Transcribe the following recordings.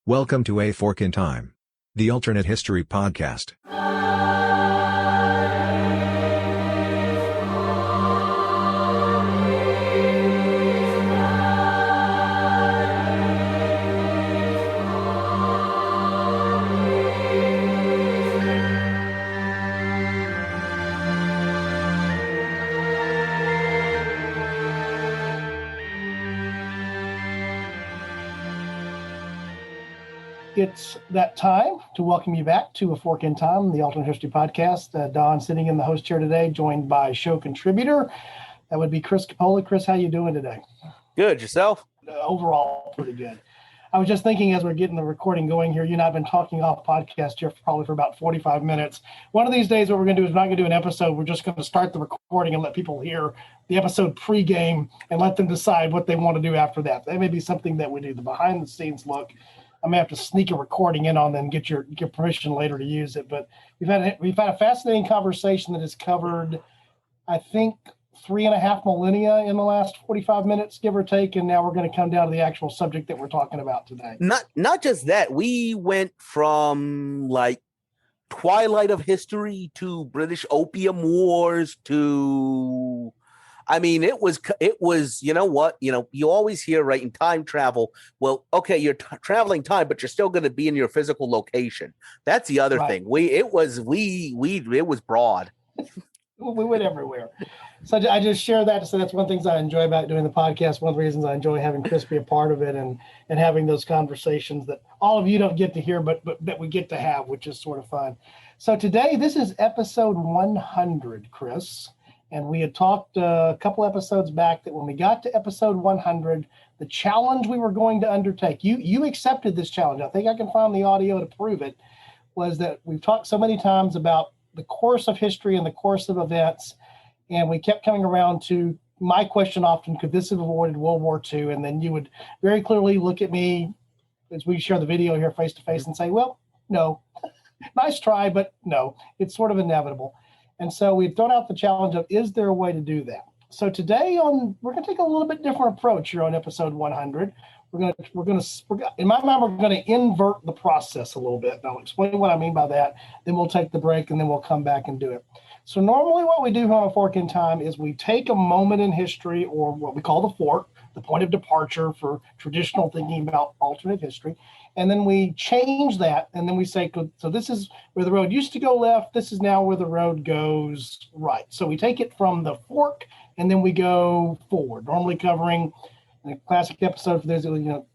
Welcome to A Fork in Time, the alternate history podcast. It's that time to welcome you back to A Fork in Time, the alternate history podcast. Don sitting in the host chair today, joined by show contributor. That would be Chris Coppola. Chris, how you doing today? Good. Yourself? Overall, pretty good. I was just thinking as we're getting the recording going here, you and I have been talking off podcast here probably for about 45 minutes. One of these days, what we're going to do is we're not going to do an episode. We're just going to start the recording and let people hear the episode pregame and let them decide what they want to do after that. That may be something that we do, the behind the scenes look. I may have to sneak a recording in on them, get your permission later to use it. But we've had a fascinating conversation that has covered, I think, 3.5 millennia in the last 45 minutes, give or take. And now we're going to come down to the actual subject that we're talking about today. Not just that. We went from like twilight of history to British Opium Wars to, I mean, it was, you know what, you always hear, right, in time travel, well, okay, you're traveling time, but you're still going to be in your physical location. That's the other thing. It was broad. We went everywhere. So I just share that. So that's one of the things I enjoy about doing the podcast. One of the reasons I enjoy having Chris be a part of it and having those conversations that all of you don't get to hear, but that we get to have, which is sort of fun. So today, this is episode 100, Chris. And we had talked a couple episodes back that when we got to episode 100, the challenge we were going to undertake, you accepted this challenge. I think I can find the audio to prove it, was that we've talked so many times about the course of history and the course of events. And we kept coming around to my question often, could this have avoided World War II? And then you would very clearly look at me as we share the video here face to face and say, well, no, nice try, but no, it's sort of inevitable. And so we've thrown out the challenge of, is there a way to do that? So today we're going to take a little bit different approach here on episode 100. We're going to, in my mind, we're going to invert the process a little bit. And I'll explain what I mean by that. Then we'll take the break and then we'll come back and do it. So normally what we do on A Fork in Time is we take a moment in history, or what we call the fork, the point of departure for traditional thinking about alternate history. And then we change that, and then we say, so this is where the road used to go left. This is now where the road goes right. So we take it from the fork, and then we go forward, normally covering a classic episode for this,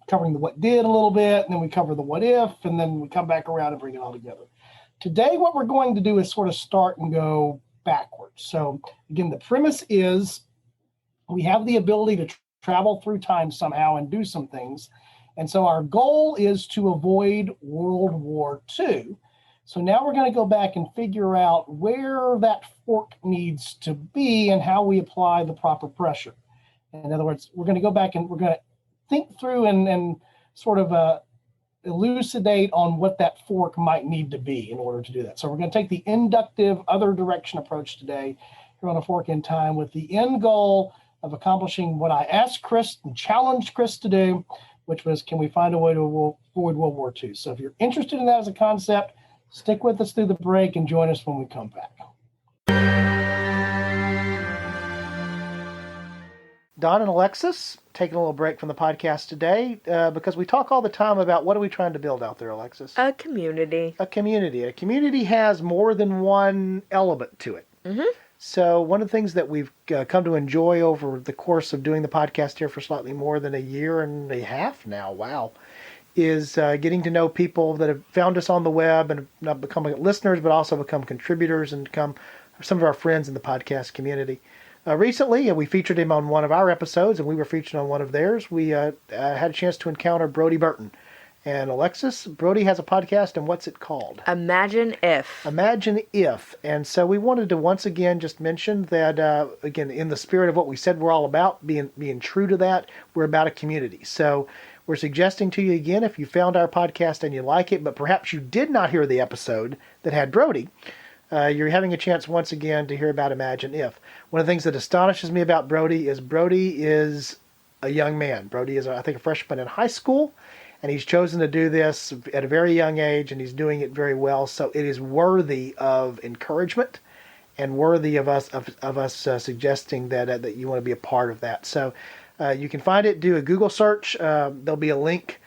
covering the what did a little bit, and then we cover the what if, and then we come back around and bring it all together. Today, what we're going to do is sort of start and go backwards. So again, the premise is we have the ability to travel through time somehow and do some things. And so our goal is to avoid World War II. So now we're going to go back and figure out where that fork needs to be and how we apply the proper pressure. In other words, we're going to go back and we're going to think through and sort of elucidate on what that fork might need to be in order to do that. So we're going to take the inductive other direction approach today here on A Fork in Time with the end goal of accomplishing what I asked Chris and challenged Chris to do, which was, can we find a way to avoid World War II? So if you're interested in that as a concept, stick with us through the break and join us when we come back. Don and Alexis, taking a little break from the podcast today because we talk all the time about what are we trying to build out there, Alexis? A community. A community. A community has more than one element to it. Mm-hmm. So one of the things that we've come to enjoy over the course of doing the podcast here for slightly more than a year and a half now, wow, is getting to know people that have found us on the web and have not become listeners, but also become contributors and become some of our friends in the podcast community. Recently, we featured him on one of our episodes, and we were featured on one of theirs. We had a chance to encounter Brody Burton. And Alexis, Brody has a podcast, and what's it called? Imagine If. Imagine If. And so we wanted to once again just mention that, again, in the spirit of what we said we're all about, being true to that, we're about a community. So we're suggesting to you again, if you found our podcast and you like it, but perhaps you did not hear the episode that had Brody, you're having a chance once again to hear about Imagine If. One of the things that astonishes me about Brody is a young man. Brody is, I think, a freshman in high school, and he's chosen to do this at a very young age, and he's doing it very well. So it is worthy of encouragement and worthy of us suggesting that you want to be a part of that. So you can find it. Do a Google search. There'll be a link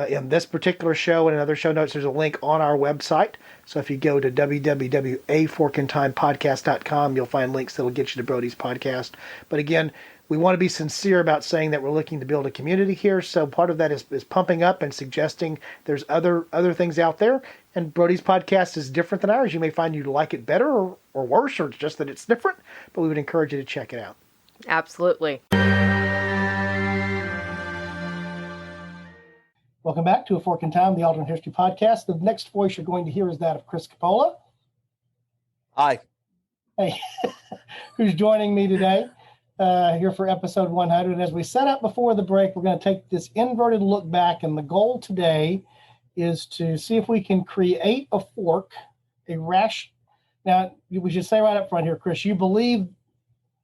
in this particular show and in other show notes. There's a link on our website. So if you go to www.aforkandtimepodcast.com, you'll find links that'll get you to Brody's podcast. But again, we want to be sincere about saying that we're looking to build a community here. So part of that is pumping up and suggesting there's other things out there. And Brody's podcast is different than ours. You may find you like it better or worse, or it's just that it's different. But we would encourage you to check it out. Absolutely. Welcome back to A Fork in Time, the Alternate History Podcast. The next voice you're going to hear is that of Chris Coppola. Hi. Hey, who's joining me today here for episode 100. And as we set up before the break, we're going to take this inverted look back. And the goal today is to see if we can create a fork, Now, we should say right up front here, Chris, you believe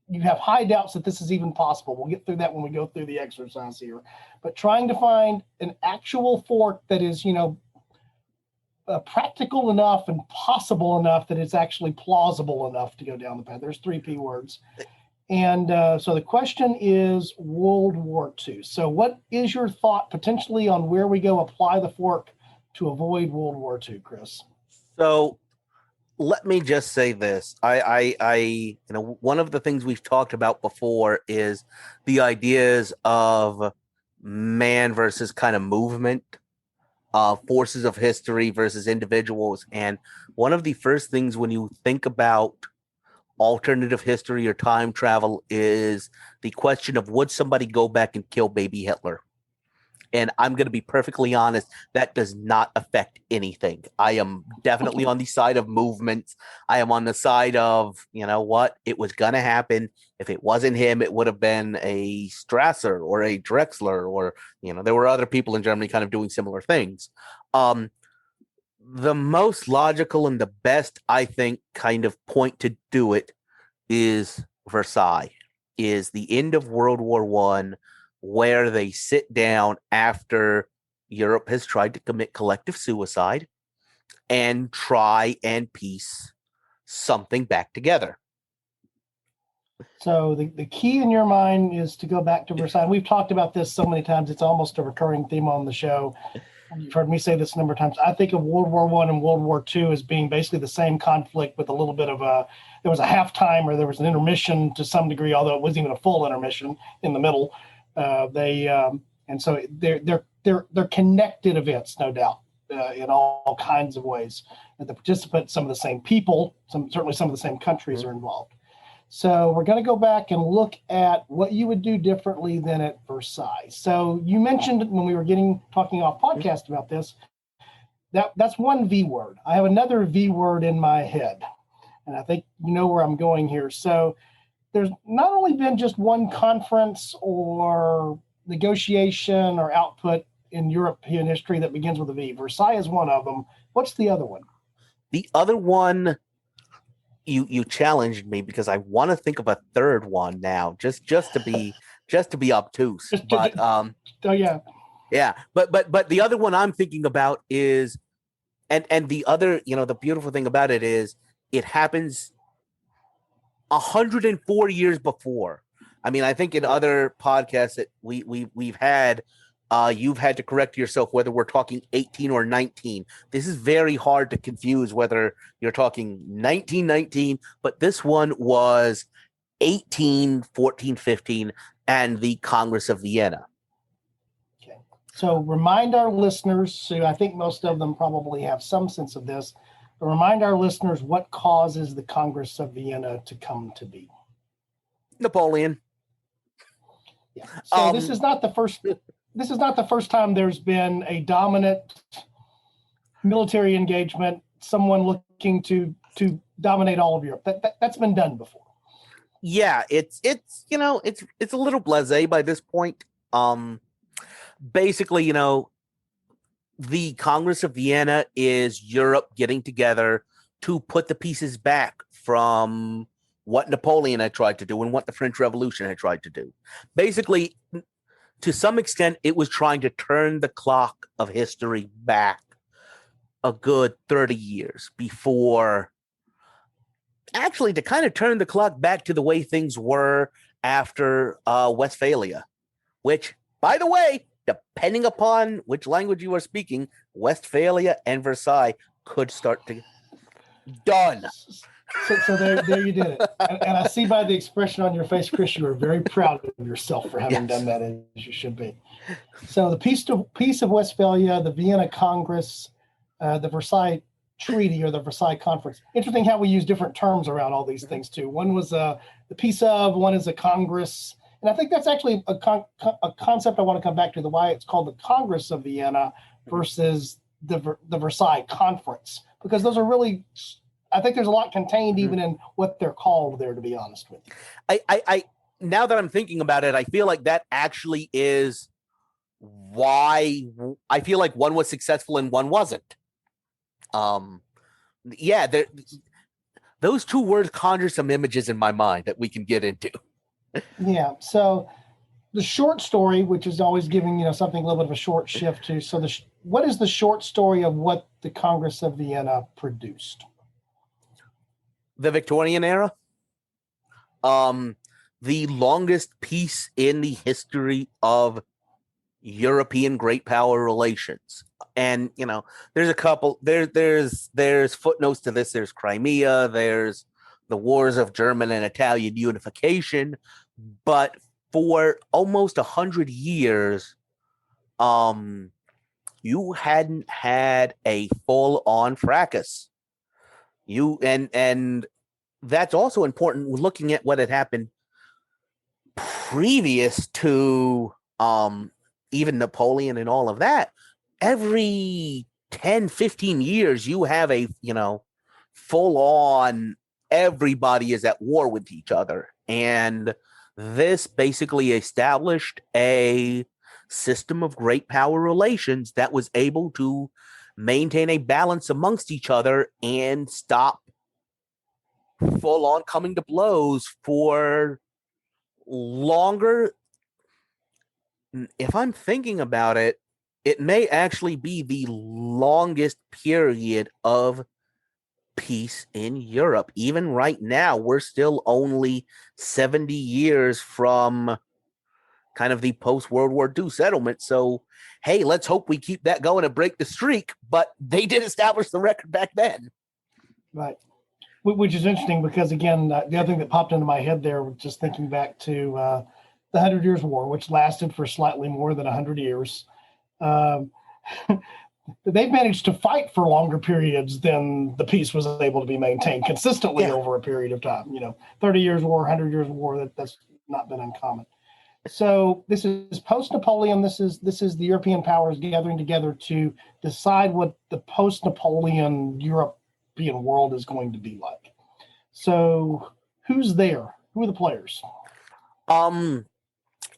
you have high doubts that this is even possible. We'll get through that when we go through the exercise here. But trying to find an actual fork that is, practical enough and possible enough that it's actually plausible enough to go down the path. There's 3 P words. And so the question is World War II. So what is your thought potentially on where we go apply the fork to avoid World War II, Chris? So let me just say this. One of the things we've talked about before is the ideas of man versus kind of movement, forces of history versus individuals. And one of the first things when you think about alternative history or time travel is the question of, would somebody go back and kill baby Hitler? And I'm going to be perfectly honest, that does not affect anything. I am definitely on the side of movements. I am on the side of, it was going to happen. If it wasn't him, it would have been a Strasser or a Drexler, or, there were other people in Germany kind of doing similar things. The most logical and the best, I think, kind of point to do it is Versailles, is the end of World War I, where they sit down after Europe has tried to commit collective suicide and try and piece something back together. So the key in your mind is to go back to Versailles. We've talked about this so many times. It's almost a recurring theme on the show. You've heard me say this a number of times. I think of World War I and World War II as being basically the same conflict with a little bit of there was a halftime or there was an intermission to some degree, although it wasn't even a full intermission in the middle. And so they're connected events, no doubt, in all kinds of ways. And the participants, some of the same people, certainly some of the same countries are involved. So we're going to go back and look at what you would do differently than at Versailles. So you mentioned when we were talking off podcast about this, that's one V word. I have another V word in my head, and I think you know where I'm going here. So there's not only been just one conference or negotiation or output in European history that begins with a V. Versailles is one of them. What's the other one? The other one, you challenged me because I want to think of a third one now, just to be obtuse. But oh yeah. Yeah. But the other one I'm thinking about is, and the other, the beautiful thing about it is it happens 104 years before. I mean, I think in other podcasts that we've had, you've had to correct yourself whether we're talking 18 or 19. This is very hard to confuse whether you're talking 1919, but this one was 18, 14, 15, and the Congress of Vienna. Okay. So remind our listeners, Sue, I think most of them probably have some sense of this, but remind our listeners what causes the Congress of Vienna to come to be. Napoleon. Yeah. So this is not the first time there's been a dominant military engagement, someone looking to dominate all of Europe. That's been done before. Yeah, it's a little blasé by this point. Basically, the Congress of Vienna is Europe getting together to put the pieces back from what Napoleon had tried to do and what the French Revolution had tried to do. Basically, to some extent, it was trying to turn the clock of history back a good 30 years before, actually, to kind of turn the clock back to the way things were after Westphalia, which, by the way, depending upon which language you are speaking, Westphalia and Versailles could start to done. So there you did it. And I see by the expression on your face, Chris, you are very proud of yourself for having done that, as you should be. So the Peace of Westphalia, the Vienna Congress, the Versailles Treaty or the Versailles Conference. Interesting how we use different terms around all these things too. One was the Peace of, one is a Congress. And I think that's actually a concept I want to come back to, the why it's called the Congress of Vienna versus the Versailles Conference, because those are really, I think there's a lot contained even in what they're called there, to be honest with you. I now that I'm thinking about it, I feel like that actually is why I feel like one was successful and one wasn't. Those two words conjure some images in my mind that we can get into. Yeah. So the short story, which is always giving, something a little bit of a short shift to. So what is the short story of what the Congress of Vienna produced? The Victorian era. The longest peace in the history of European great power relations. And, there's a couple, there's footnotes to this. There's Crimea, there's the wars of German and Italian unification. But for almost 100 years, you hadn't had a full-on fracas. And that's also important looking at what had happened previous to even Napoleon and all of that. Every 10, 15 years, you have a, full-on, everybody is at war with each other. And this basically established a system of great power relations that was able to maintain a balance amongst each other and stop full-on coming to blows for longer. If I'm thinking about it, it may actually be the longest period of peace in Europe. Even right now, we're still only 70 years from kind of the post-World War II settlement. So, hey, let's hope we keep that going and break the streak. But they did establish the record back then. Right. Which is interesting because, again, the other thing that popped into my head there was just thinking back to the 100 Years' War, which lasted for slightly more than 100 years. They've managed to fight for longer periods than the peace was able to be maintained consistently over a period of time. 30 Years' War, 100 Years' War, that's not been uncommon. So this is post-Napoleon. This is the European powers gathering together to decide what the post-Napoleon European world is going to be like. So who's there? Who are the players?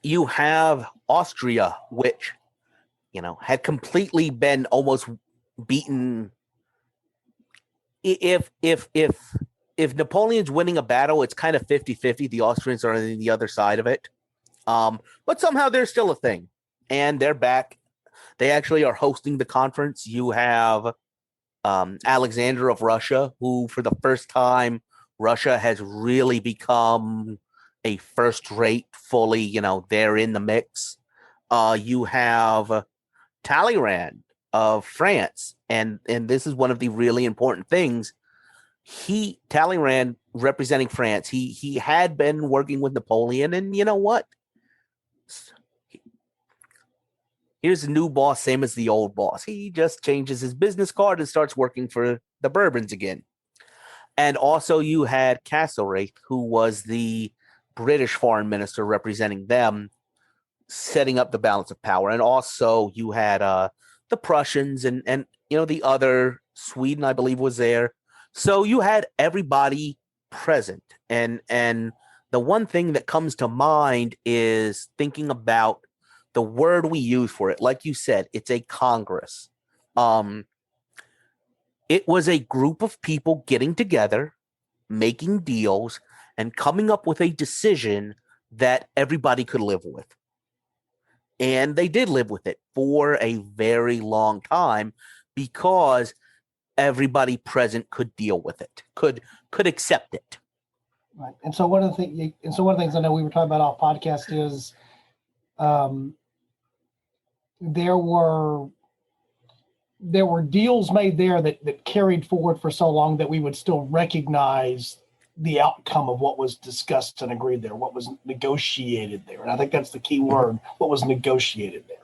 You have Austria, which had completely been almost beaten. If Napoleon's winning a battle, it's kind of 50-50. The Austrians are on the other side of it. But somehow they're still a thing. And they're back. They actually are hosting the conference. You have Alexander of Russia, who for the first time, Russia has really become a first-rate, fully, they're in the mix. You have Talleyrand of France, and this is one of the really important things. Talleyrand representing France, he had been working with Napoleon, and you know what? Here's a new boss, same as the old boss. He just changes his business card and starts working for the Bourbons again. And also you had Castlereagh, who was the British foreign minister representing them, setting up the balance of power. And also you had the Prussians and the other, Sweden, I believe, was there. So you had everybody present. And the one thing that comes to mind is thinking about the word we use for it. Like you said, it's a Congress. It was a group of people getting together, making deals, and coming up with a decision that everybody could live with. And they did live with it for a very long time because everybody present could deal with it, could accept it. Right. And so one of the things I know we were talking about off podcast is there were deals made there that carried forward for so long that we would still recognize the outcome of what was discussed and agreed there, what was negotiated there. And I think that's the key word, what was negotiated there.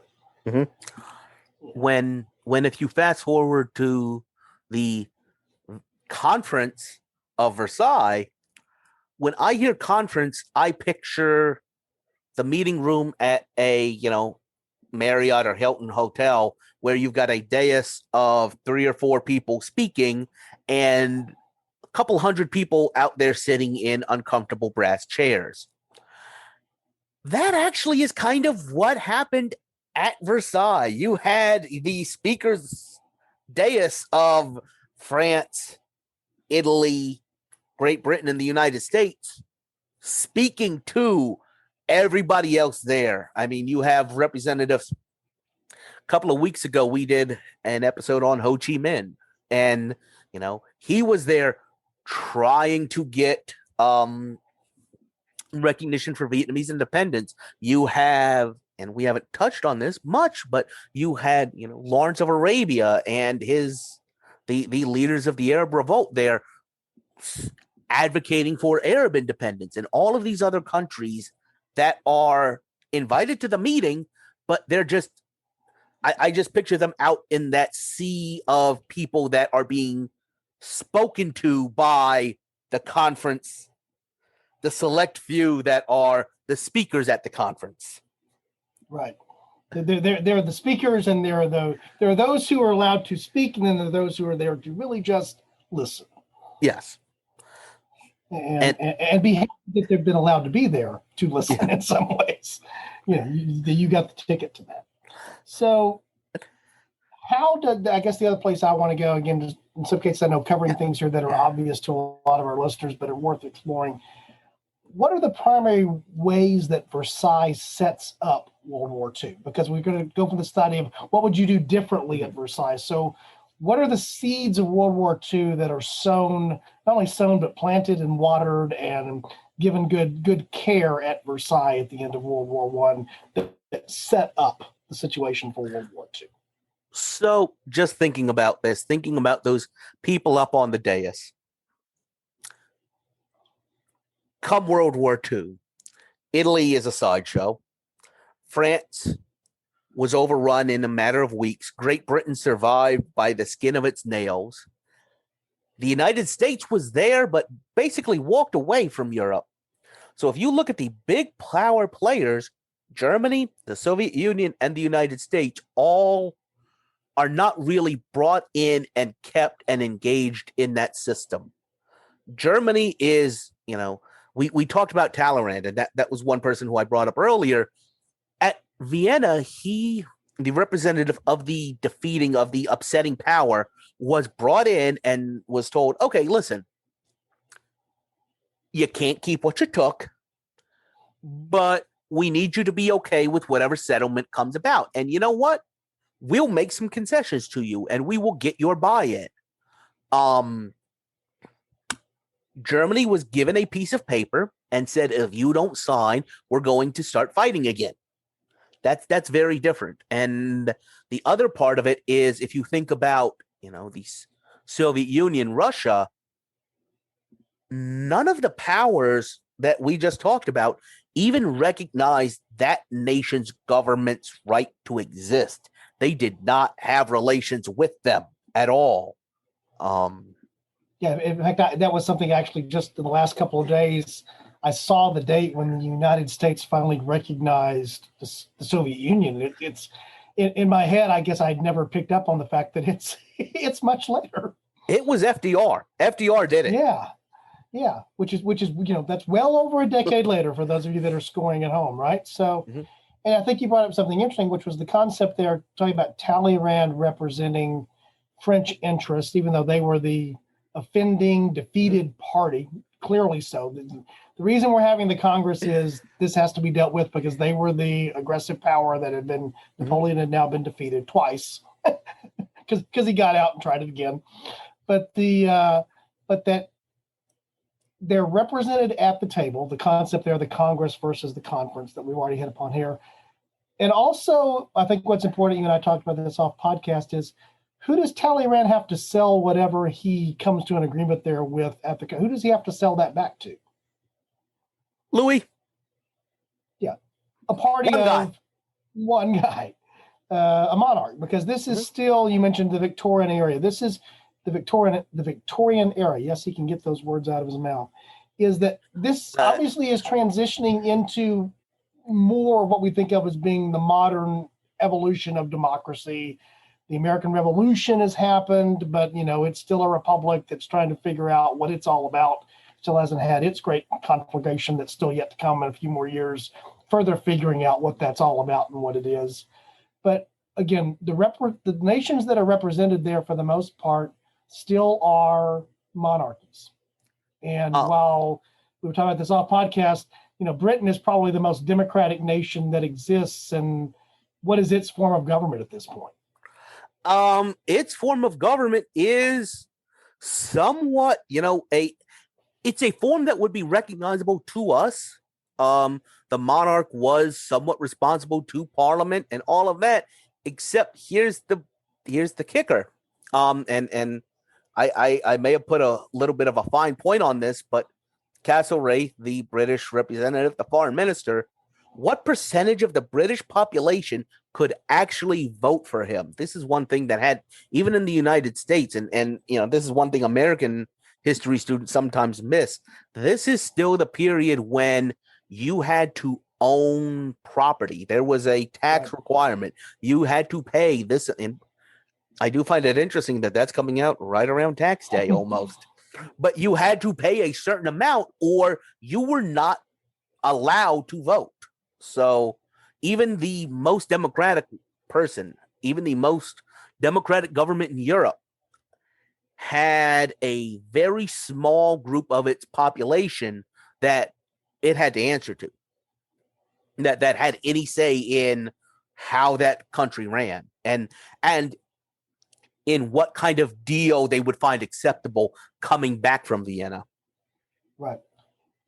Mm-hmm. When if you fast forward to the conference of Versailles, when I hear conference, I picture the meeting room at a, Marriott or Hilton hotel where you've got a dais of 3 or 4 people speaking and a couple hundred people out there sitting in uncomfortable brass chairs. That actually is kind of what happened at Versailles. You had the speakers dais of France, Italy, Great Britain, and the United States speaking to everybody else there. I mean, you have representatives. A couple of weeks ago, we did an episode on Ho Chi Minh, and he was there trying to get recognition for Vietnamese independence. You have, and we haven't touched on this much, but you had Lawrence of Arabia and the leaders of the Arab Revolt there advocating for Arab independence, and all of these other countries that are invited to the meeting, but they're just, I just picture them out in that sea of people that are being spoken to by the conference, the select few that are the speakers at the conference. Right. They're the speakers, and there are those who are allowed to speak, and then there are those who are there to really just listen. Yes. And be happy that they've been allowed to be there to listen in some ways. You got the ticket to that. So I guess the other place I want to go, again, just in some cases I know covering things here that are obvious to a lot of our listeners, but are worth exploring. What are the primary ways that Versailles sets up World War II? Because we're going to go for the study of what would you do differently at Versailles. So what are the seeds of World War II that are sown, not only sown, but planted and watered and given good care at Versailles at the end of World War I that set up the situation for World War II? So just thinking about those people up on the dais. Come World War II, Italy is a sideshow. France was overrun in a matter of weeks. Great Britain survived by the skin of its nails. The United States was there, but basically walked away from Europe. So if you look at the big power players, Germany, the Soviet Union, and the United States all are not really brought in and kept and engaged in that system. Germany is, we talked about Talleyrand, and that was one person who I brought up earlier. At Vienna, the representative of the defeating, of the upsetting power, was brought in and was told, okay, listen, you can't keep what you took, but we need you to be okay with whatever settlement comes about. And you know what? We'll make some concessions to you, and we will get your buy-in. Germany was given a piece of paper and said, if you don't sign, we're going to start fighting again. That's very different. And the other part of it is, if you think about, the Soviet Union, Russia, none of the powers that we just talked about even recognized that nation's government's right to exist. They did not have relations with them at all. Yeah, in fact, that was something actually just in the last couple of days. I saw the date when the United States finally recognized the Soviet Union. It's in my head. I guess I'd never picked up on the fact that it's much later. It was FDR. FDR did it. Yeah. Which is that's well over a decade later for those of you that are scoring at home, right? So, And I think you brought up something interesting, which was the concept there talking about Talleyrand representing French interests, even though they were the offending, defeated party. clearly so. The reason we're having the Congress is this has to be dealt with because they were the aggressive power that had been, Napoleon had now been defeated twice because he got out and tried it again. But that they're represented at the table, the concept there, the Congress versus the conference that we've already hit upon here. And also, I think what's important, you and I talked about this off podcast, is who does Talleyrand have to sell whatever he comes to an agreement there with at the, who does he have to sell that back to? Louis. Yeah. A party one guy, a monarch, because this is still, you mentioned the Victorian era. This is the Victorian era. Yes, he can get those words out of his mouth. Is that this obviously is transitioning into more of what we think of as being the modern evolution of democracy. The American Revolution has happened, but it's still a republic that's trying to figure out what it's all about. Still hasn't had its great conflagration that's still yet to come in a few more years, further figuring out what that's all about and what it is. But again, the nations that are represented there for the most part still are monarchies. And while we were talking about this off podcast, Britain is probably the most democratic nation that exists. And what is its form of government at this point? Its form of government is somewhat, it's a form that would be recognizable to us. The monarch was somewhat responsible to Parliament and all of that, except here's the kicker. And I may have put a little bit of a fine point on this, but Castlereagh, the British representative, the foreign minister, what percentage of the British population could actually vote for him? This is one thing that had, even in the United States, and this is one thing American history students sometimes miss. This is still the period when you had to own property. There was a tax requirement. You had to pay this. And I do find it interesting that that's coming out right around tax day almost. But you had to pay a certain amount or you were not allowed to vote. So even the most democratic person, even the most democratic government in Europe, had a very small group of its population that it had to answer to, that had any say in how that country ran and in what kind of deal they would find acceptable coming back from Vienna. Right.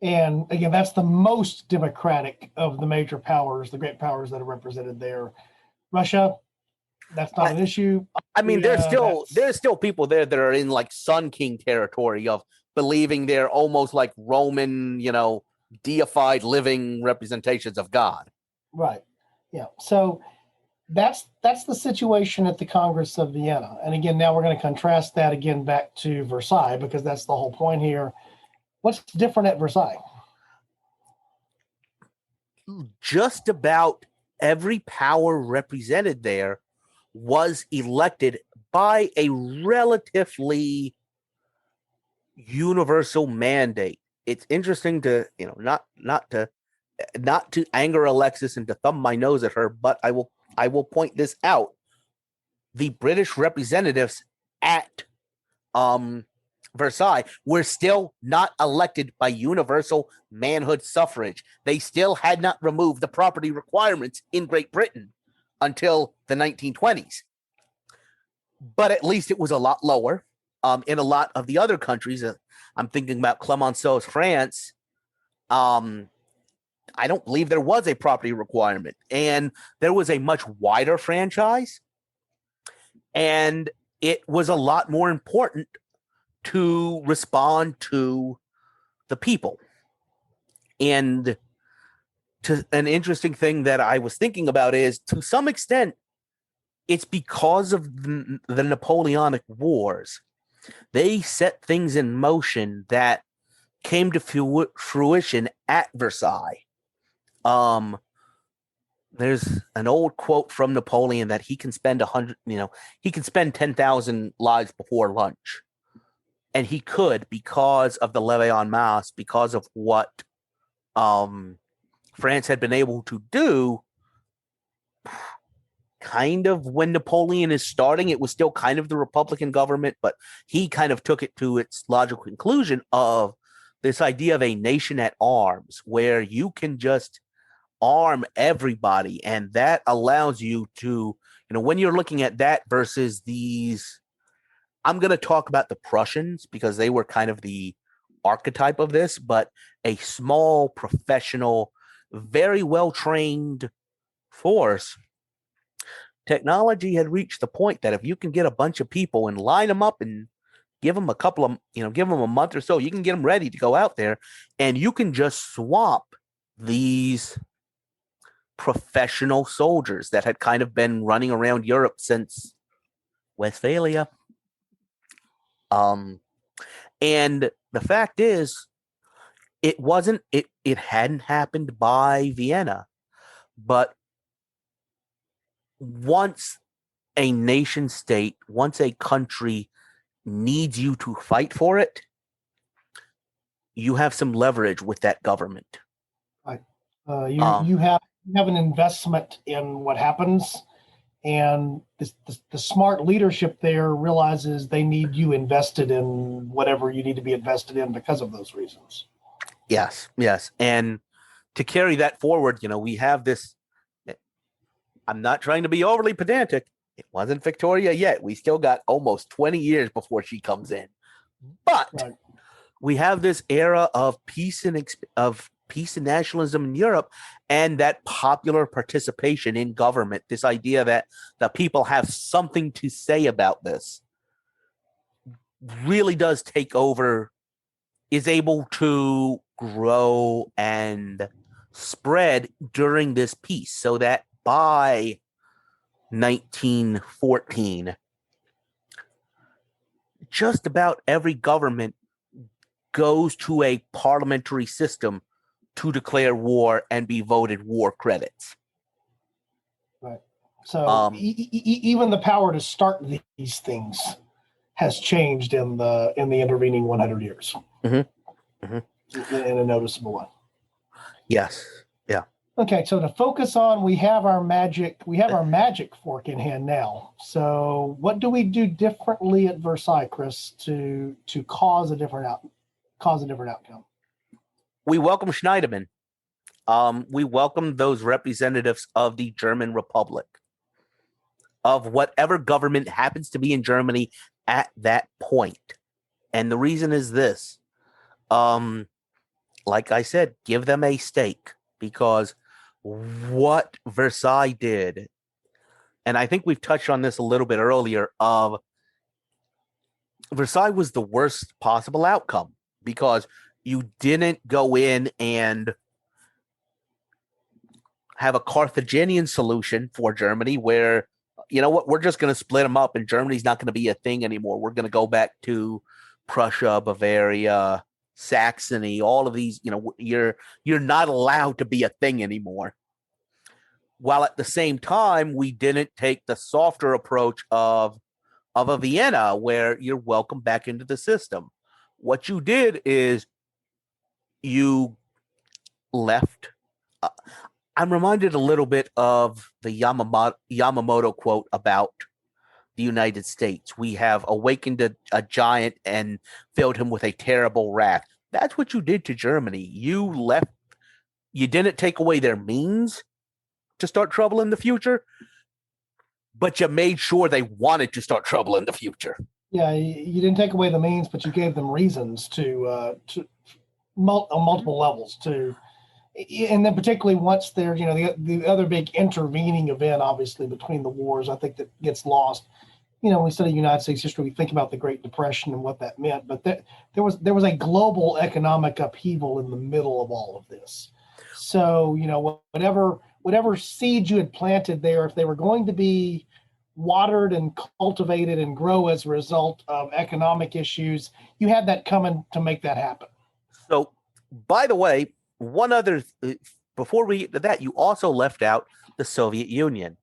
And again, that's the most democratic of the major powers, the great powers that are represented there. Russia, that's not an issue. I mean, there's still people there that are in like Sun King territory of believing they're almost like Roman, deified living representations of God. Right. Yeah. So that's the situation at the Congress of Vienna. And again, now we're going to contrast that again back to Versailles, because that's the whole point here. What's different at Versailles? Just about every power represented there was elected by a relatively universal mandate. It's interesting to, not to anger Alexis and to thumb my nose at her, but I will point this out. The British representatives at Versailles were still not elected by universal manhood suffrage. They still had not removed the property requirements in Great Britain until the 1920s. But at least it was a lot lower. In a lot of the other countries, I'm thinking about Clemenceau's France, I don't believe there was a property requirement. And there was a much wider franchise. And it was a lot more important to respond to the people. And to an interesting thing that I was thinking about is, to some extent, it's because of the Napoleonic Wars. They set things in motion that came to fruition at Versailles. There's an old quote from Napoleon that he can spend 10,000 lives before lunch. And he could, because of the levée en masse, because of what France had been able to do. Kind of when Napoleon is starting, it was still kind of the Republican government, but he kind of took it to its logical conclusion of this idea of a nation at arms where you can just arm everybody, and that allows you to, when you're looking at that versus these, I'm going to talk about the Prussians because they were kind of the archetype of this, but a small, professional, very well-trained force. Technology had reached the point that if you can get a bunch of people and line them up and give them a couple of, give them a month or so, you can get them ready to go out there, and you can just swap these professional soldiers that had kind of been running around Europe since Westphalia. And the fact is, it hadn't happened by Vienna, but once a nation state, once a country needs you to fight for it, you have some leverage with that government. Right. You have an investment in what happens, and the smart leadership there realizes they need you invested in whatever you need to be invested in because of those reasons. Yes. And to carry that forward, we have this, I'm not trying to be overly pedantic. It wasn't Victoria yet. We still got almost 20 years before she comes in. But right. We have this era of peace and nationalism in Europe, and that popular participation in government, this idea that the people have something to say about this, really does take over, is able to grow and spread during this peace, so that by 1914, just about every government goes to a parliamentary system to declare war and be voted war credits. Right. So even the power to start these things has changed in the intervening 100 years. Mm-hmm. Mm-hmm. In a noticeable one. Yes. Yeah. Okay, so to focus on, we have our magic fork in hand now. So what do we do differently at Versailles, Chris, to cause a different outcome? We welcome Schneiderman. We welcome those representatives of the German Republic, of whatever government happens to be in Germany at that point. And the reason is this. Like I said, give them a stake, because what Versailles did, and I think we've touched on this a little bit earlier, of Versailles was the worst possible outcome, because you didn't go in and have a Carthaginian solution for Germany where, you know what, we're just going to split them up and Germany's not going to be a thing anymore. We're going to go back to Prussia, Bavaria, Saxony, all of these, you're not allowed to be a thing anymore. While at the same time, we didn't take the softer approach of a Vienna where you're welcome back into the system. What you did is you left. I'm reminded a little bit of the Yamamoto quote about the United States. We have awakened a giant and filled him with a terrible wrath. That's what you did to Germany. You didn't take away their means to start trouble in the future, but you made sure they wanted to start trouble in the future. Yeah, you didn't take away the means, but you gave them reasons to on multiple levels to, and then particularly once there, the other big intervening event, obviously between the wars, I think that gets lost. When we study United States history, we think about the Great Depression and what that meant, but there was a global economic upheaval in the middle of all of this. So, whatever seeds you had planted there, if they were going to be watered and cultivated and grow as a result of economic issues, you had that coming to make that happen. So, by the way, one other, before we get to that, you also left out the Soviet Union.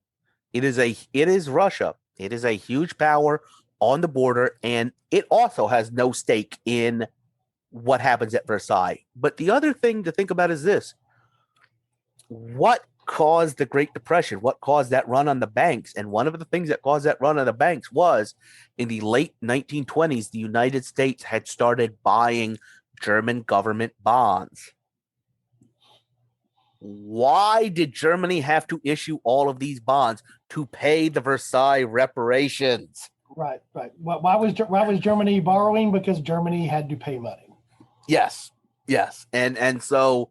It is Russia. It is a huge power on the border, and it also has no stake in what happens at Versailles. But the other thing to think about is this. What caused the Great Depression? What caused that run on the banks? And one of the things that caused that run on the banks was in the late 1920s, the United States had started buying German government bonds. Why did Germany have to issue all of these bonds to pay the Versailles reparations? Right. Why was Germany borrowing? Because Germany had to pay money. Yes. And so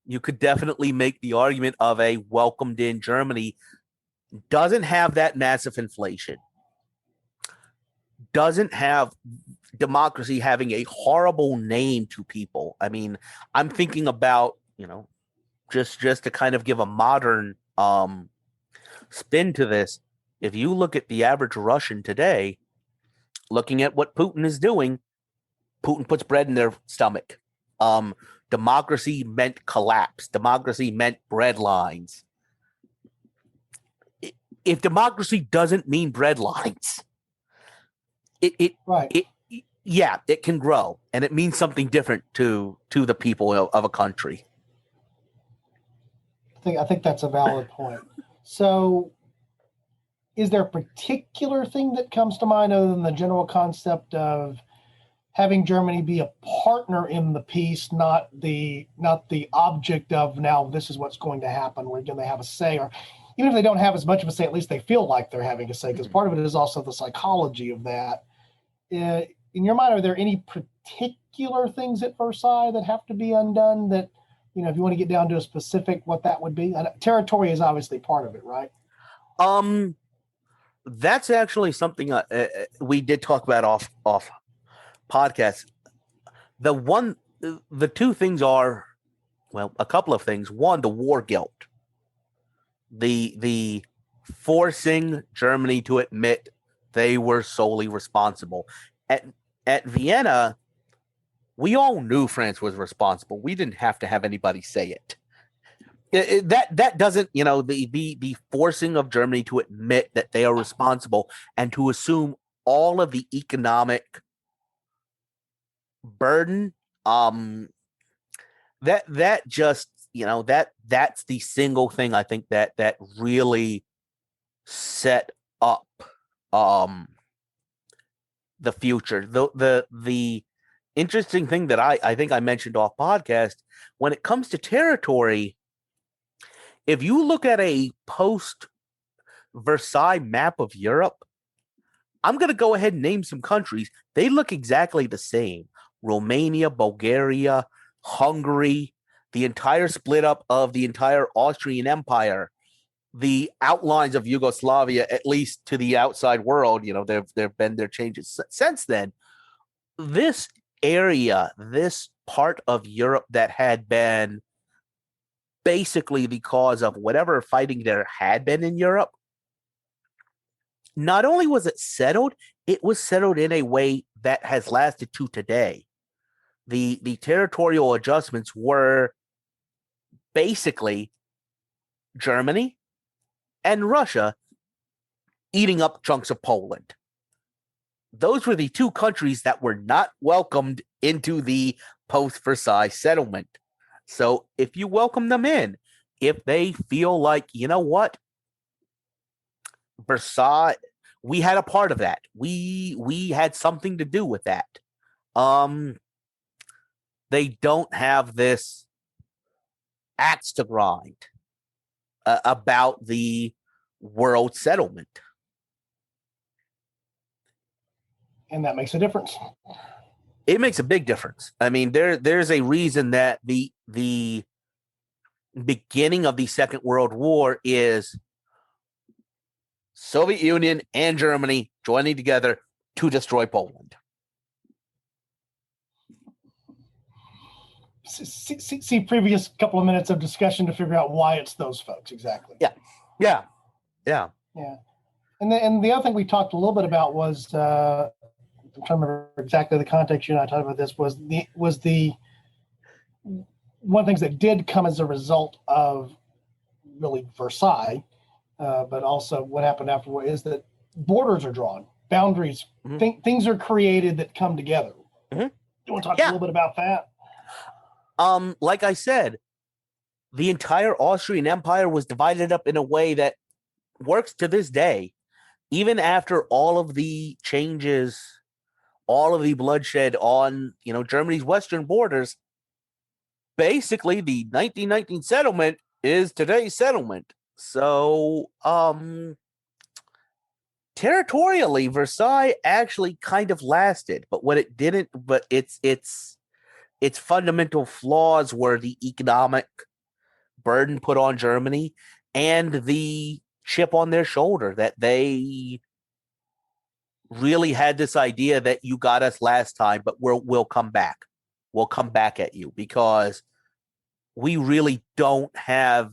you could definitely make the argument of a welcomed in Germany doesn't have that massive inflation, doesn't have democracy having a horrible name to people. I mean, I'm thinking about, just to kind of give a modern spin to this. If you look at the average Russian today, looking at what Putin is doing, Putin puts bread in their stomach. Democracy meant collapse. Democracy meant bread lines. If democracy doesn't mean bread lines, it can grow, and it means something different to the people of a country. I think that's a valid point. So, is there a particular thing that comes to mind other than the general concept of having Germany be a partner in the peace, not the object of now this is what's going to happen? Where again they have a say, or even if they don't have as much of a say, at least they feel like they're having a say, because part of it is also the psychology of that. In your mind, are there any particular things at Versailles that have to be undone that, if you want to get down to a specific, what that would be? Territory is obviously part of it, right? That's actually something we did talk about off podcast. The two things are, well, a couple of things. One, the war guilt, the forcing Germany to admit they were solely responsible. At Vienna, we all knew France was responsible. We didn't have to have anybody say it. That doesn't, the forcing of Germany to admit that they are responsible and to assume all of the economic burden, that just, that's the single thing I think that really set up the future. The interesting thing that I think I mentioned off podcast, when it comes to territory, if you look at a post-Versailles map of Europe, I'm going to go ahead and name some countries. They look exactly the same. Romania, Bulgaria, Hungary, the entire split up of the entire Austrian Empire, the outlines of Yugoslavia, at least to the outside world. There have been their changes since then. This area, this part of Europe that had been basically the cause of whatever fighting there had been in Europe, not only was it was settled in a way that has lasted to today. The territorial adjustments were basically Germany and Russia eating up chunks of Poland. Those were the two countries that were not welcomed into the post-Versailles settlement. So if you welcome them in, if they feel like, what, Versailles, we had a part of that. We had something to do with that. They don't have this axe to grind about the world settlement. And that makes a difference. It makes a big difference. I mean, there's a reason that the beginning of the Second World War is Soviet Union and Germany joining together to destroy Poland. See previous couple of minutes of discussion to figure out why it's those folks exactly. Yeah. And the other thing we talked a little bit about was I'm trying to remember exactly the context you and I talked about this was the one of the things that did come as a result of really Versailles, but also what happened afterward is that borders are drawn, boundaries, things are created that come together. Mm-hmm. You want to talk a little bit about that? Like I said, the entire Austrian Empire was divided up in a way that works to this day, even after all of the changes all of the bloodshed on, Germany's western borders, basically the 1919 settlement is today's settlement. So, territorially, Versailles actually kind of lasted, but what it didn't, but its fundamental flaws were the economic burden put on Germany and the chip on their shoulder that they really had this idea that you got us last time, but we'll come back. We'll come back at you because we really don't have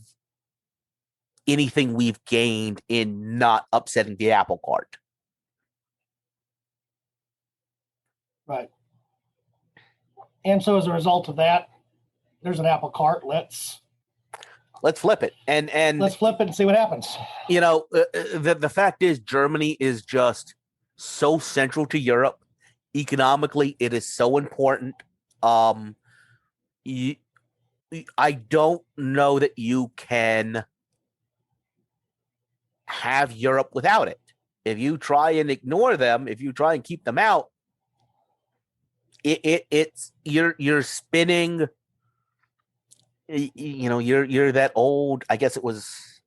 anything we've gained in not upsetting the apple cart. Right. And so as a result of that, there's an apple cart. Let's flip it and let's flip it and see what happens. The fact is Germany is just so central to Europe. Economically, it is so important. I don't know that you can have Europe without it. If you try and ignore them, if you try and keep them out, it's you're spinning. You're that old. I guess it was.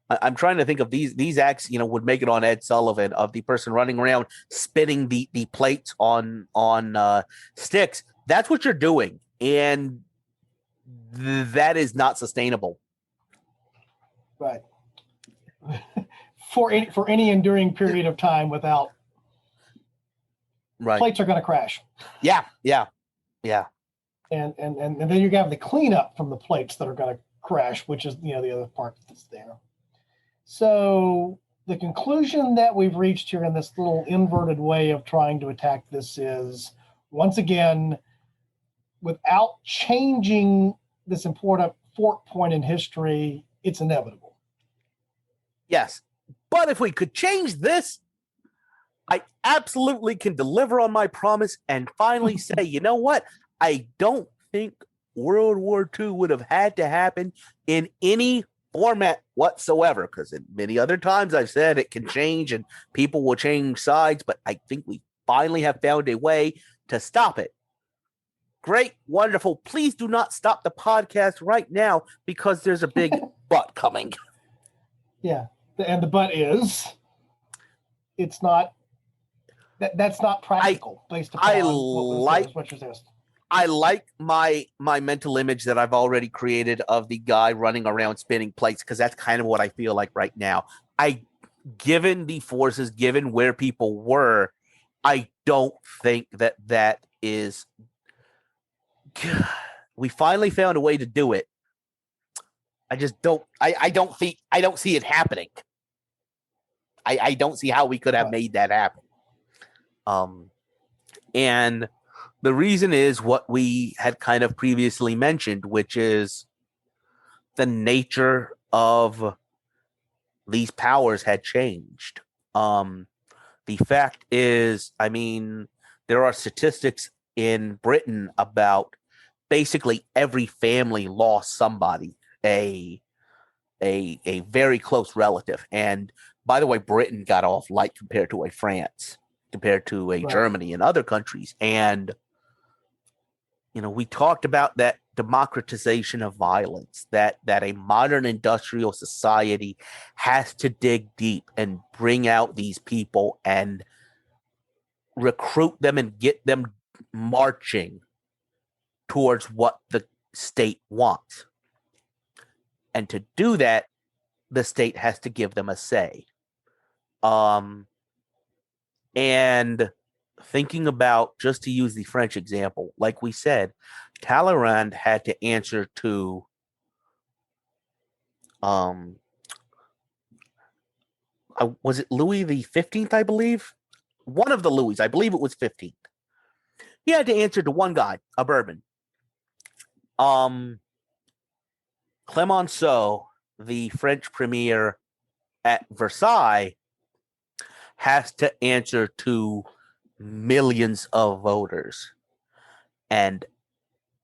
I'm trying to think of these acts. Would make it on Ed Sullivan of the person running around spinning the plates on sticks. That's what you're doing, and that is not sustainable. Right. For any enduring period of time without right. Plates are going to crash. Yeah. And then you're going to have the cleanup from the plates that are going to crash, which is the other part that's there. So the conclusion that we've reached here in this little inverted way of trying to attack this is, once again, without changing this important fork point in history, it's inevitable. Yes. But if we could change this, I absolutely can deliver on my promise and finally say, you know what? I don't think World War II would have had to happen in any format whatsoever, because in many other times I've said it can change and people will change sides, but I think we finally have found a way to stop it. Great, wonderful. Please do not stop the podcast right now because there's a big but coming. Yeah. And the but is, it's not, that's not practical based upon what you're saying. I like my mental image that I've already created of the guy running around spinning plates, because that's kind of what I feel like right now. Given the forces, given where people were, I don't think that is. We finally found a way to do it. I just don't. I don't see it happening. I don't see how we could have made that happen. And the reason is what we had kind of previously mentioned, which is the nature of these powers had changed. The fact is, I mean, there are statistics in Britain about basically every family lost somebody, a very close relative. And by the way, Britain got off light compared to a France, compared to a Germany and other countries. And, we talked about that democratization of violence, that a modern industrial society has to dig deep and bring out these people and recruit them and get them marching towards what the state wants. And to do that, the state has to give them a say. And thinking about, just to use the French example, like we said, Talleyrand had to answer to was it Louis the 15th, I believe? One of the Louis, I believe it was 15th. He had to answer to one guy, a Bourbon. Clemenceau, the French premier at Versailles, has to answer to millions of voters. And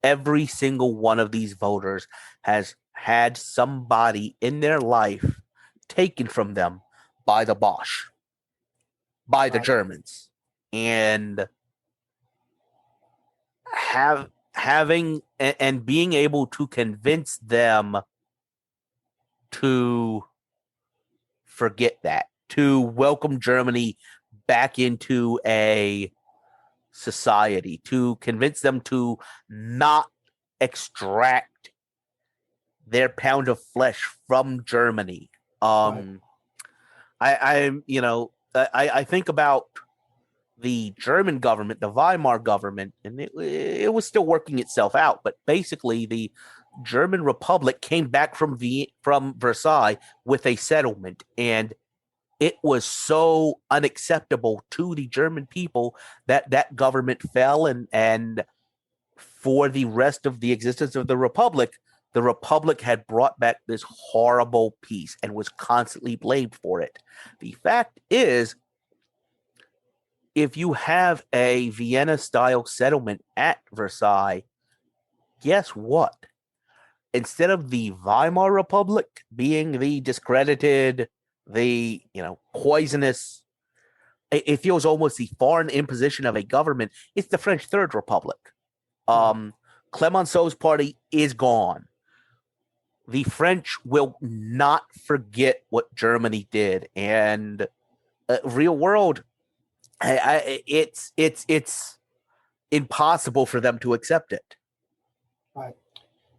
every single one of these voters has had somebody in their life taken from them by the Boche, by the Germans. And having and being able to convince them to forget that, to welcome Germany back into a society, to convince them to not extract their pound of flesh from Germany. Right. I think about the German government, the Weimar government, and it was still working itself out. But basically, the German Republic came back from Versailles with a settlement, and it was so unacceptable to the German people that that government fell, and for the rest of the existence of the Republic had brought back this horrible peace and was constantly blamed for it. The fact is, if you have a Vienna-style settlement at Versailles, guess what? Instead of the Weimar Republic being the discredited, the poisonous, it feels almost the foreign imposition of a government. It's the French Third Republic. Clemenceau's party is gone. The French will not forget what Germany did, and real world, it's impossible for them to accept it. Right.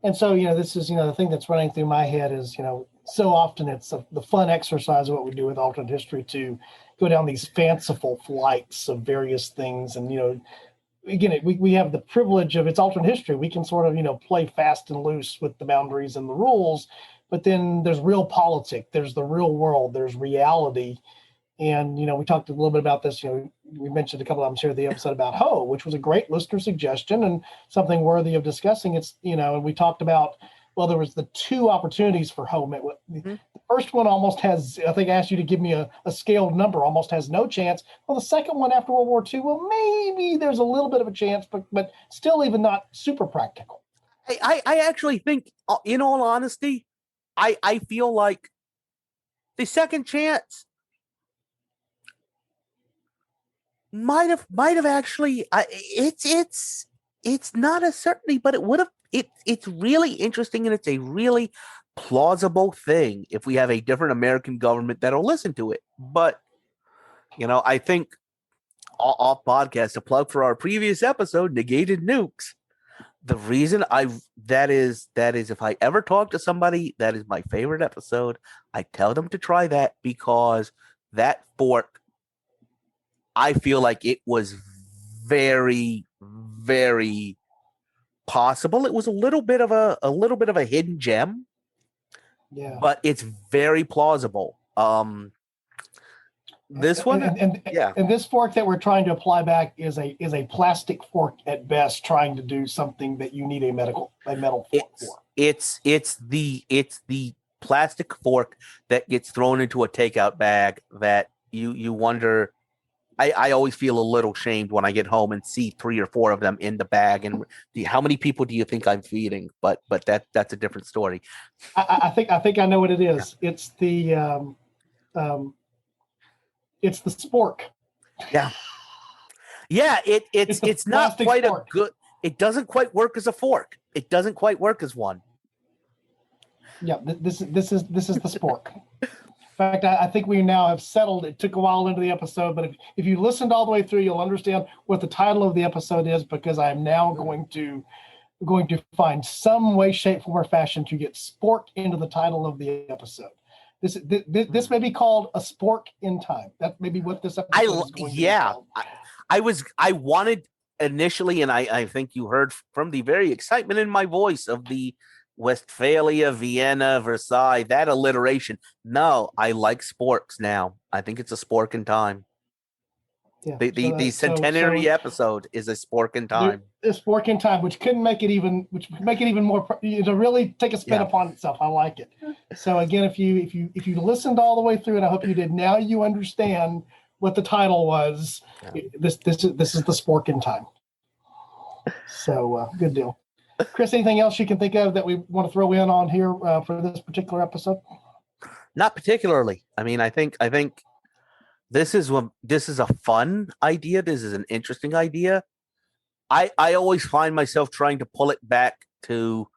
And so, this is, the thing that's running through my head is, so often it's the fun exercise of what we do with alternate history to go down these fanciful flights of various things. And, again, we have the privilege of it's alternate history. We can sort of, play fast and loose with the boundaries and the rules, but then there's real politics, there's the real world, there's reality. And, we talked a little bit about this, we mentioned a couple of times here, the episode about Ho, which was a great listener suggestion and something worthy of discussing. It's, and we talked about, well, there was the two opportunities for Ho. The first one almost has, I think I asked you to give me a scaled number, almost has no chance. Well, the second one after World War II, well, maybe there's a little bit of a chance, but still even not super practical. I actually think, in all honesty, I feel like the second chance might have actually, it's not a certainty, but it would have. It's really interesting, and it's a really plausible thing if we have a different American government that'll listen to it. But I think off podcast, a plug for our previous episode, Negated Nukes. The reason that is if I ever talk to somebody, that is my favorite episode. I tell them to try that because that fork, I feel like it was very, very possible. It was a little bit of a hidden gem, but it's very plausible. This one, and this fork that we're trying to apply back is a plastic fork at best, trying to do something that you need a metal fork for. It's the plastic fork that gets thrown into a takeout bag that you wonder. I always feel a little shamed when I get home and see 3 or 4 of them in the bag. And how many people do you think I'm feeding? But that's a different story. I think I know what it is. Yeah. It's the Spork. Yeah. Yeah. It's not quite fork. A good. It doesn't quite work as a fork. It doesn't quite work as one. Yeah. This is the Spork. In fact, I think we now have settled. It took a while into the episode, but if you listened all the way through, you'll understand what the title of the episode is, because I am now going to find some way, shape, form, or fashion to get Spork into the title of the episode. This may be called a Spork in Time. That may be what this episode is going to be called. I wanted initially, and I think you heard from the very excitement in my voice of the Westphalia, Vienna, Versailles, that alliteration. No, I like sporks now. I think it's a Spork in Time. Yeah, the centenary episode is a Spork in Time. A Spork in Time, which make it even more to really take a spin upon itself. I like it. So again, if you listened all the way through, and I hope you did, now you understand what the title was. Yeah. This is the Spork in Time. So good deal. Chris, anything else you can think of that we want to throw in on here for this particular episode? Not particularly. I mean, I think this is a fun idea. This is an interesting idea. I always find myself trying to pull it back to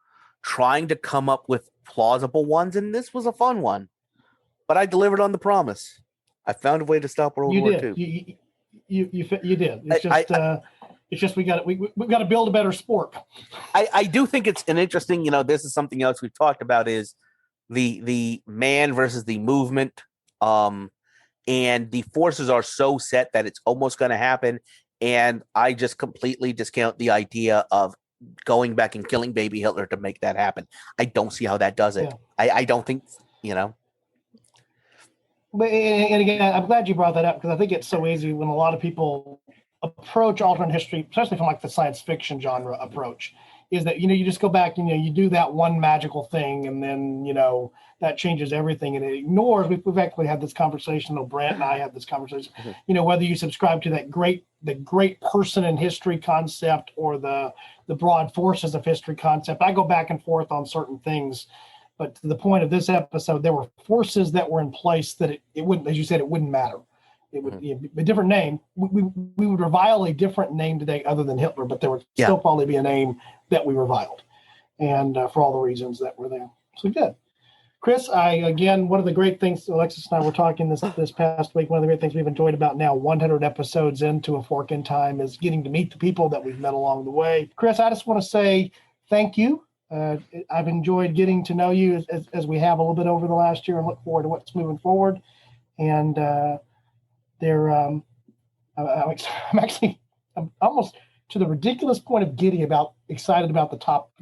trying to come up with plausible ones, and this was a fun one. But I delivered on the promise. I found a way to stop World War II. You did. It's just we got to build a better Spork. I do think it's an interesting. This is something else we've talked about is the man versus the movement, and the forces are so set that it's almost going to happen. And I just completely discount the idea of going back and killing baby Hitler to make that happen. I don't see how that does it. Yeah. I don't think, But, and again, I'm glad you brought that up, because I think it's so easy when a lot of people approach alternate history, especially from like the science fiction genre approach, is that, you just go back and, you do that one magical thing, and then, that changes everything, and it ignores, we've actually had this conversation, Brant and I had this conversation, whether you subscribe to the great person in history concept or the broad forces of history concept. I go back and forth on certain things, but to the point of this episode, there were forces that were in place that it wouldn't, as you said, it wouldn't matter. It would be a different name. We would revile a different name today other than Hitler, but there would still probably be a name that we reviled, and for all the reasons that were there. So good. Chris, one of the great things, Alexis and I were talking this past week, one of the great things we've enjoyed about now 100 episodes into A Fork in Time is getting to meet the people that we've met along the way. Chris, I just want to say thank you. I've enjoyed getting to know you as we have a little bit over the last year, and look forward to what's moving forward. And I'm almost to the ridiculous point of giddy excited about the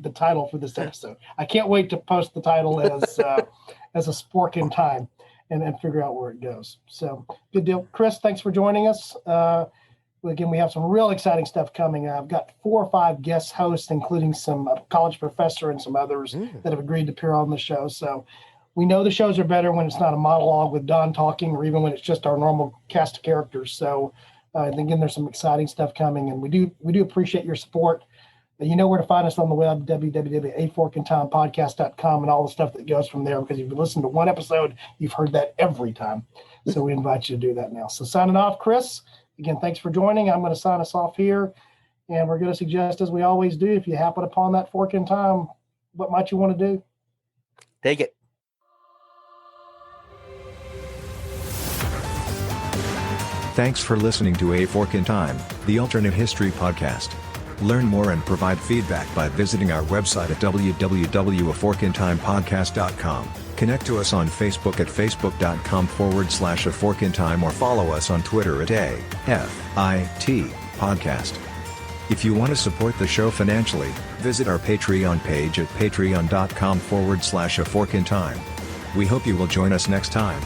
title for this episode. I can't wait to post the title as a Spork in Time and figure out where it goes. So good deal. Chris, thanks for joining us. Again, we have some real exciting stuff coming. I've got 4 or 5 guest hosts, including some college professor and some others that have agreed to appear on the show. So we know the shows are better when it's not a monologue with Don talking, or even when it's just our normal cast of characters. So again, there's some exciting stuff coming, and we do appreciate your support. You know where to find us on the web, www.aforkintimepodcast.com, and all the stuff that goes from there, because if you listen to one episode, you've heard that every time. So we invite you to do that now. So signing off, Chris. Again, thanks for joining. I'm going to sign us off here, and we're going to suggest, as we always do, if you happen upon that fork in time, what might you want to do? Take it. Thanks for listening to A Fork in Time, the alternate history podcast. Learn more and provide feedback by visiting our website at www.aforkintimepodcast.com. Connect to us on Facebook at facebook.com/aforkintime, or follow us on Twitter at AFIT Podcast. If you want to support the show financially, visit our Patreon page at patreon.com/aforkintime. We hope you will join us next time.